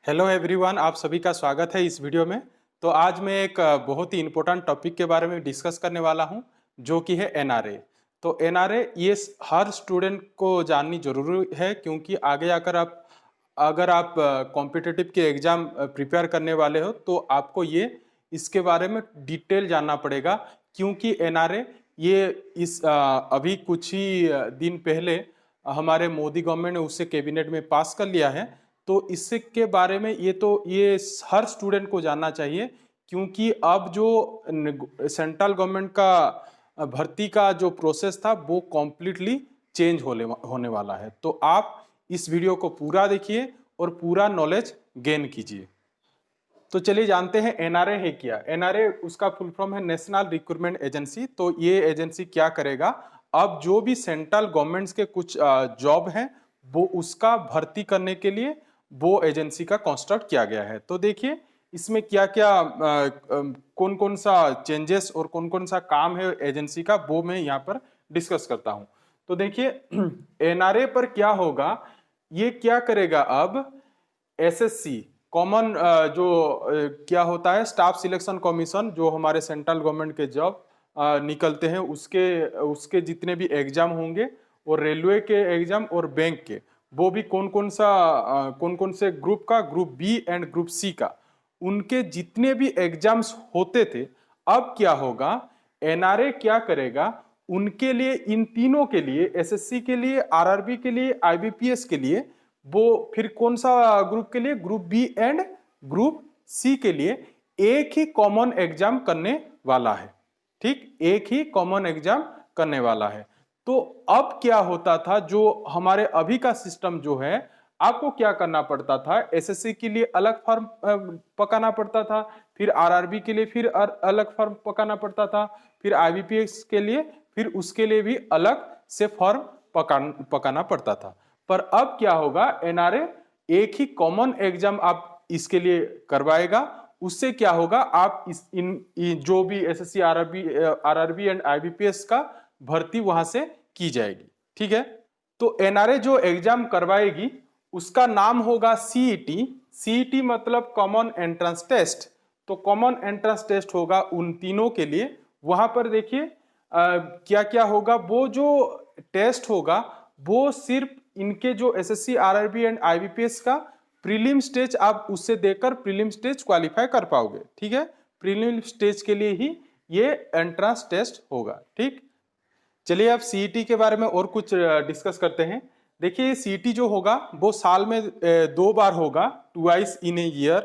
Hello everyone, आप सभी का स्वागत है इस वीडियो में। तो आज मैं एक बहुत ही इम्पोर्टेंट टॉपिक के बारे में डिस्कस करने वाला हूं, जो कि है एनआरए। तो एनआरए ये हर स्टूडेंट को जाननी जरूरी है, क्योंकि आगे आकर अगर आप कॉम्पिटिटिव के एग्जाम प्रिपेयर करने वाले हो तो आपको ये इसके बारे में डिटेल जानना पड़ेगा। क्योंकि एनआरए ये अभी कुछ ही दिन पहले हमारे मोदी गवर्नमेंट ने उसे कैबिनेट में पास कर लिया है। तो इससे के बारे में ये हर स्टूडेंट को जानना चाहिए, क्योंकि अब जो सेंट्रल गवर्नमेंट का भर्ती का जो प्रोसेस था वो कॉम्प्लीटली चेंज होने वाला है। तो आप इस वीडियो को पूरा देखिए और पूरा नॉलेज गेन कीजिए। तो चलिए जानते हैं एनआरए है क्या। एनआरए उसका फुल फॉर्म है नेशनल रिक्रूटमेंट एजेंसी। तो ये एजेंसी क्या करेगा, अब जो भी सेंट्रल गवर्नमेंट्स के कुछ जॉब हैं वो उसका भर्ती करने के लिए वो एजेंसी का कंस्ट्रक्ट किया गया है। तो देखिए इसमें क्या क्या कौन कौन सा चेंजेस और कौन कौन सा काम है एजेंसी का, वो मैं यहाँ पर डिस्कस करता हूँ। तो देखिए एनआरए पर क्या होगा, ये क्या करेगा, अब एसएससी कॉमन जो क्या होता है स्टाफ सिलेक्शन कमीशन, जो हमारे सेंट्रल गवर्नमेंट के जॉब निकलते हैं उसके उसके जितने भी एग्जाम होंगे, और रेलवे के एग्जाम और बैंक के, वो भी कौन कौन से ग्रुप का, group B and group C का, उनके जितने भी एग्जाम्स होते थे, अब क्या होगा, एनआरए क्या करेगा, उनके लिए, इन तीनों के लिए, एसएससी के लिए, आरआरबी के लिए, आईबीपीएस के लिए, वो फिर कौन सा ग्रुप के लिए, group B and group C के लिए एक ही कॉमन एग्जाम करने वाला है। ठीक, एक ही कॉमन एग्जाम करने वाला है। तो अब क्या होता था, जो हमारे अभी का सिस्टम जो है, आपको क्या करना पड़ता था, एसएससी के लिए अलग फॉर्म पकाना पड़ता था, फिर आरआरबी के लिए फिर अलग फॉर्म पकाना पड़ता था, फिर आईबीपीएस के लिए फिर उसके लिए भी अलग से फॉर्म पकाना पड़ता था। पर अब क्या होगा, एनआरए एक ही कॉमन एग्जाम आप इसके लिए करवाएगा। उससे क्या होगा, आप जो भी एसएससी, आरआरबी एंड आईबीपीएस का भर्ती वहां से की जाएगी। ठीक है। तो एनआरए जो एग्जाम करवाएगी उसका नाम होगा सीईटी। सीईटी मतलब कॉमन एंट्रेंस टेस्ट। तो कॉमन एंट्रेंस टेस्ट होगा उन तीनों के लिए। वहां पर देखिए क्या क्या होगा, वो जो टेस्ट होगा वो सिर्फ इनके जो एसएससी, आरआरबी एंड आईबीपीएस का प्रीलिम स्टेज, आप उससे देकर प्रीलिम स्टेज क्वालिफाई कर पाओगे। ठीक है, प्रीलिम स्टेज के लिए ही ये एंट्रेंस टेस्ट होगा। ठीक, चलिए अब सीईटी के बारे में और कुछ डिस्कस करते हैं। देखिए सीईटी जो होगा वो साल में 2 बार होगा, ट्वाइस इन ए ईयर।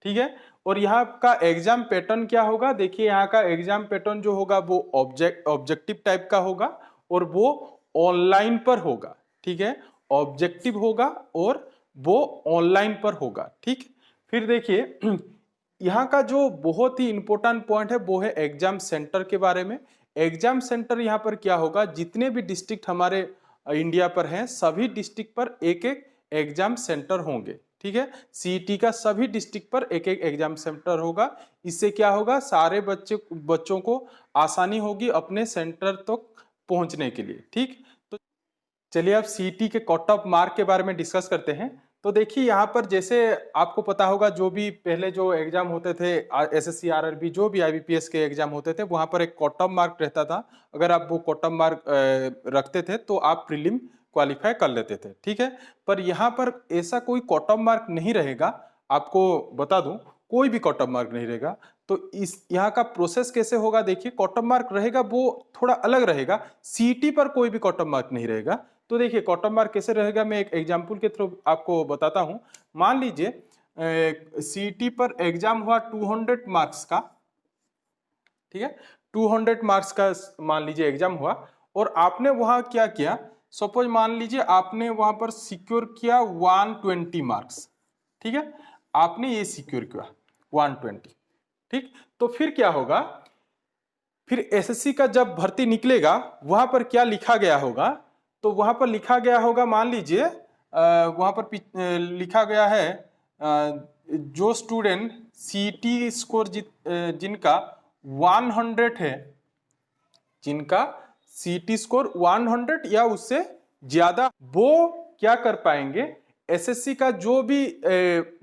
ठीक है, और यहाँ का एग्जाम पैटर्न क्या होगा, देखिए यहाँ का एग्जाम पैटर्न जो होगा वो ऑब्जेक्टिव टाइप का होगा और वो ऑनलाइन पर होगा। ठीक है, ऑब्जेक्टिव होगा और वो ऑनलाइन पर होगा। ठीक, फिर देखिए यहाँ का जो बहुत ही इंपॉर्टेंट पॉइंट है वो है एग्जाम सेंटर के बारे में। एग्जाम सेंटर यहाँ पर क्या होगा, जितने भी डिस्ट्रिक्ट हमारे इंडिया पर हैं सभी डिस्ट्रिक्ट पर एक एक एग्जाम सेंटर होंगे। ठीक है, सीईटी का सभी डिस्ट्रिक्ट पर एक एक एग्जाम सेंटर होगा। इससे क्या होगा, सारे बच्चों को आसानी होगी अपने सेंटर तक पहुंचने के लिए। ठीक, तो चलिए अब सीईटी के कट ऑफ मार्क के बारे में डिस्कस करते हैं। तो देखिए यहाँ पर जैसे आपको पता होगा, जो भी पहले जो एग्जाम होते थे, एसएससी, आरआरबी, जो भी आईबीपीएस के एग्जाम होते थे, वहां पर एक कट ऑफ मार्क रहता था। अगर आप वो कट ऑफ मार्क रखते थे तो आप प्रीलिम क्वालिफाई कर लेते थे। ठीक है, पर यहाँ पर ऐसा कोई कट ऑफ मार्क नहीं रहेगा। आपको बता दूं, कोई भी कट ऑफ मार्क नहीं रहेगा। तो इस यहाँ का प्रोसेस कैसे होगा, देखिए कट ऑफ मार्क रहेगा वो थोड़ा अलग रहेगा। सीईटी पर कोई भी कट ऑफ मार्क नहीं रहेगा। तो देखिए कट ऑफ मार्क कैसे रहेगा, मैं एक एग्जांपल के थ्रू आपको बताता हूं। मान लीजिए सीईटी पर एग्जाम हुआ 200 मार्क्स का। ठीक है, 200 मार्क्स का मान लीजिए एग्जाम हुआ, और आपने वहां क्या किया, सपोज मान लीजिए आपने वहां पर सिक्योर किया 120 मार्क्स। ठीक है, आपने ये सिक्योर किया 120। ठीक, तो फिर क्या होगा, फिर एसएससी का जब भर्ती निकलेगा वहां पर क्या लिखा गया होगा, तो वहां पर लिखा गया होगा, मान लीजिए वहां पर लिखा गया है जो स्टूडेंट सीईटी स्कोर जिनका 100 है, जिनका सीईटी स्कोर 100 या उससे ज्यादा, वो क्या कर पाएंगे, एसएससी का जो भी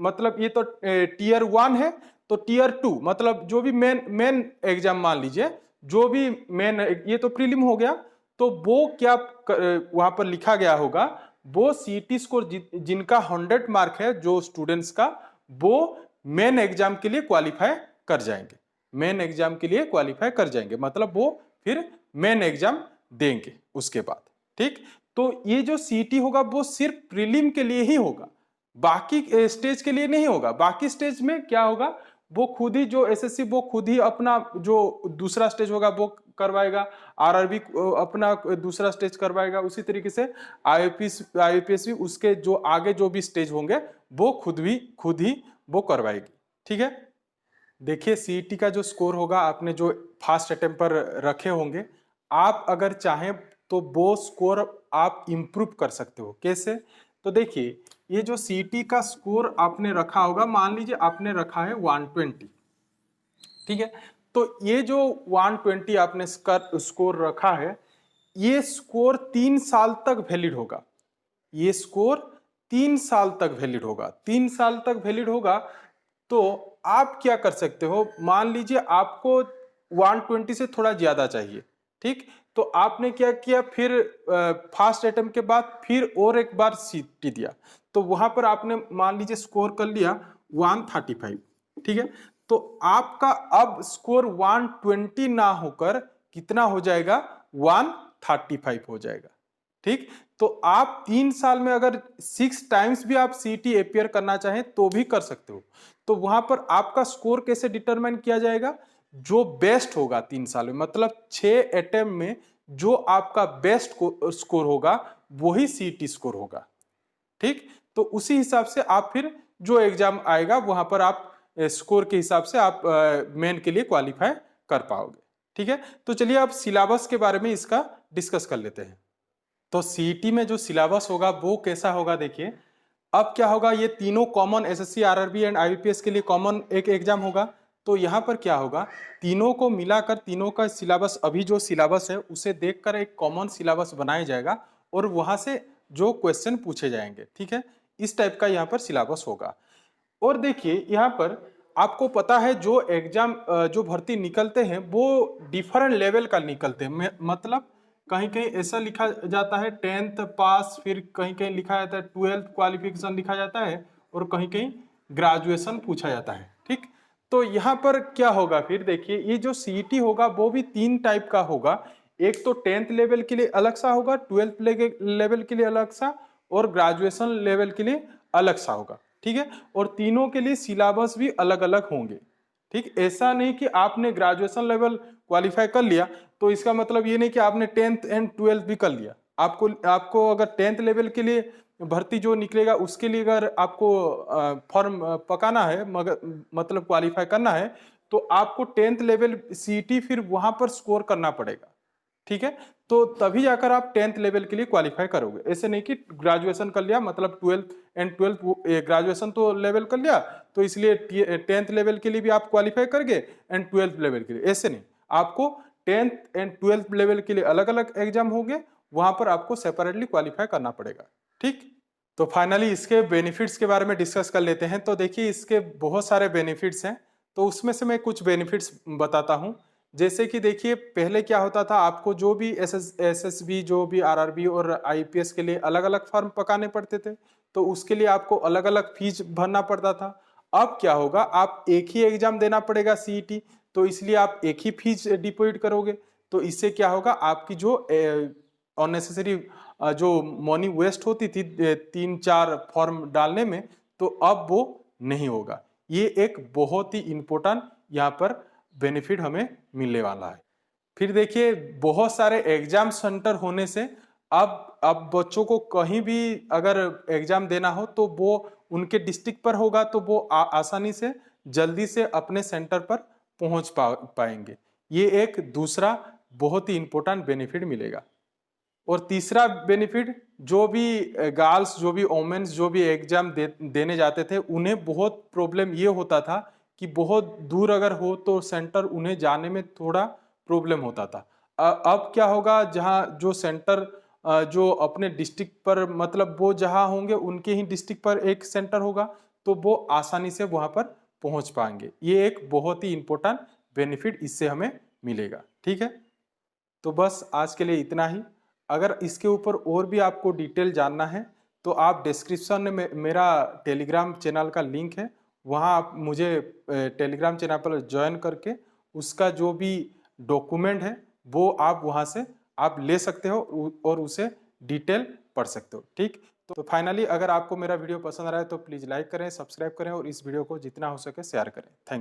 मतलब ये तो टीयर 1 है, तो टीयर 2 मतलब जो भी मेन एग्जाम मान लीजिए, जो भी मेन, ये तो प्रीलिम हो गया, तो वो क्या वहां पर लिखा गया होगा, वो सीईटी स्कोर जिनका 100 मार्क है जो स्टूडेंट्स का, वो मेन एग्जाम के लिए क्वालिफाई कर जाएंगे, मेन एग्जाम के लिए क्वालिफाई कर जाएंगे, मतलब वो फिर मेन एग्जाम देंगे उसके बाद। ठीक, तो ये जो सीईटी होगा वो सिर्फ प्रीलिम के लिए ही होगा, बाकी स्टेज के लिए नहीं होगा। बाकी स्टेज में क्या होगा, वो खुद ही जो एसएससी वो खुद ही अपना जो दूसरा स्टेज होगा वो करवाएगा, आरआरबी अपना दूसरा स्टेज करवाएगा, उसी तरीके से आईपीएस भी उसके जो आगे जो भी स्टेज होंगे वो खुद ही वो करवाएगी। ठीक है, देखिए सीईटी का जो स्कोर होगा, आपने जो फर्स्ट अटेम्प्ट पर रखे होंगे, आप अगर चाहें तो वो स्कोर आप इंप्रूव कर सकते हो। कैसे, तो देखिए ये जो सीईटी का स्कोर आपने रखा होगा, मान लीजिए आपने रखा है 120, ठीक है, तो ये जो 120 आपने स्कोर रखा है, ये स्कोर 3 साल तक वैलिड होगा, ये स्कोर 3 साल तक वैलिड होगा। 3 साल तक वैलिड होगा तो आप क्या कर सकते हो, मान लीजिए आपको 120 से थोड़ा ज्यादा चाहिए, ठीक, तो आपने क्या किया, फिर फर्स्ट अटेम्प्ट के बाद फिर और एक बार सीईटी दिया, तो वहां पर आपने मान लीजिए स्कोर कर लिया 135, ठीक है, तो आपका अब स्कोर 120 ना होकर कितना हो जाएगा, 135 हो जाएगा। ठीक, तो आप 3 साल में अगर 6 टाइम्स भी आप सीईटी अपियर करना चाहें तो भी कर सकते हो। तो वहां पर आपका स्कोर कैसे डिटरमाइन किया जाएगा, जो बेस्ट होगा 3 साल में, मतलब 6 अटेम्प्ट में जो आपका बेस्ट स्कोर होगा वही सीईटी स्कोर होगा। ठीक, तो उसी हिसाब से आप फिर जो एग्जाम आएगा वहां पर आप स्कोर के हिसाब से आप मेन के लिए क्वालिफाई कर पाओगे। ठीक है, तो चलिए आप सिलेबस के बारे में इसका डिस्कस कर लेते हैं। तो सीईटी में जो सिलेबस होगा वो कैसा होगा, देखिए अब क्या होगा, ये तीनों common SSC, RRB and IBPS के लिए कॉमन एक एग्जाम होगा। तो यहाँ पर क्या होगा, तीनों को मिलाकर तीनों का सिलेबस, अभी जो सिलेबस है उसे देखकर एक कॉमन सिलेबस बनाया जाएगा और वहां से जो क्वेश्चन पूछे जाएंगे। ठीक है, इस टाइप का यहाँ पर सिलेबस होगा। और देखिए यहाँ पर आपको पता है जो एग्जाम जो भर्ती निकलते हैं वो डिफरेंट लेवल का निकलते हैं, मतलब कहीं कहीं ऐसा लिखा जाता है 10th पास, फिर कहीं कहीं लिखा जाता है 12th क्वालिफिकेशन लिखा जाता है, और कहीं कहीं ग्रेजुएशन पूछा जाता है। ठीक, तो यहाँ पर क्या होगा, फिर देखिए ये जो सीईटी होगा वो भी 3 टाइप का होगा। एक तो 10th लेवल के लिए अलग सा होगा, 12th लेवल के लिए अलग सा, और ग्रेजुएशन लेवल के लिए अलग सा होगा। ठीक है, और तीनों के लिए सिलेबस भी अलग अलग होंगे। ठीक, ऐसा नहीं कि आपने ग्रेजुएशन लेवल क्वालिफाई कर लिया तो इसका मतलब ये नहीं कि आपने 10th एंड 12th भी कर लिया। आपको अगर 10th लेवल के लिए भर्ती जो निकलेगा उसके लिए अगर आपको फॉर्म पकाना है, मगर मतलब क्वालिफाई करना है, तो आपको 10th लेवल सीईटी फिर वहां पर स्कोर करना पड़ेगा। ठीक है, तो तभी जाकर आप 10th लेवल के लिए क्वालिफाई करोगे। ऐसे नहीं कि ग्रेजुएशन कर लिया मतलब 12th एंड 12th ग्रेजुएशन तो लेवल कर लिया तो इसलिए 10th लेवल के लिए भी आप क्वालिफाई कर गए एंड 12th लेवल के लिए, ऐसे नहीं। आपको 10th एंड 12th लेवल के लिए अलग अलग एग्जाम होंगे, वहां पर आपको सेपरेटली क्वालिफाई करना पड़ेगा। ठीक, तो फाइनली इसके बेनिफिट्स के बारे में डिस्कस कर लेते हैं। तो देखिए इसके बहुत सारे बेनिफिट्स हैं, तो उसमें से मैं कुछ बेनिफिट्स बताता हूं। जैसे कि देखिए पहले क्या होता था, आपको जो भी एसएसबी, जो भी आरआरबी और आईपीएस के लिए अलग अलग फॉर्म पकाने पड़ते थे, तो उसके लिए आपको अलग अलग फीस भरना पड़ता था। अब क्या होगा, आप एक ही एग्जाम देना पड़ेगा सीईटी, तो इसलिए आप एक ही फीस डिपॉजिट करोगे। तो इससे क्या होगा, आपकी जो अननेसेसरी जो मनी वेस्ट होती थी 3-4 फॉर्म डालने में, तो अब वो नहीं होगा। ये एक बहुत ही इंपॉर्टेंट यहाँ पर बेनिफिट हमें मिलने वाला है। फिर देखिए बहुत सारे एग्जाम सेंटर होने से अब बच्चों को कहीं भी अगर एग्जाम देना हो तो वो उनके डिस्ट्रिक्ट पर होगा, तो वो आसानी से जल्दी से अपने सेंटर पर पहुंच पाएंगे। ये एक दूसरा बहुत ही इंपॉर्टेंट बेनिफिट मिलेगा। और तीसरा बेनिफिट, जो भी गर्ल्स, जो भी वोमेन्स जो भी एग्जाम देने जाते थे, उन्हें बहुत प्रॉब्लम ये होता था कि बहुत दूर अगर हो तो सेंटर उन्हें जाने में थोड़ा प्रॉब्लम होता था। अब क्या होगा, जहां जो सेंटर जो अपने डिस्ट्रिक्ट पर मतलब वो जहाँ होंगे उनके ही डिस्ट्रिक्ट पर एक सेंटर होगा, तो वो आसानी से वहाँ पर पहुँच पाएंगे। ये एक बहुत ही इम्पोर्टेंट बेनिफिट इससे हमें मिलेगा। ठीक है, तो बस आज के लिए इतना ही। अगर इसके ऊपर और भी आपको डिटेल जानना है तो आप डिस्क्रिप्शन में मेरा टेलीग्राम चैनल का लिंक है, वहाँ आप मुझे टेलीग्राम चैनल पर ज्वाइन करके उसका जो भी डॉक्यूमेंट है वो आप वहाँ से आप ले सकते हो और उसे डिटेल पढ़ सकते हो। ठीक, तो फाइनली अगर आपको मेरा वीडियो पसंद आ रहा है तो प्लीज़ लाइक करें, सब्सक्राइब करें और इस वीडियो को जितना हो सके शेयर करें। Thank you.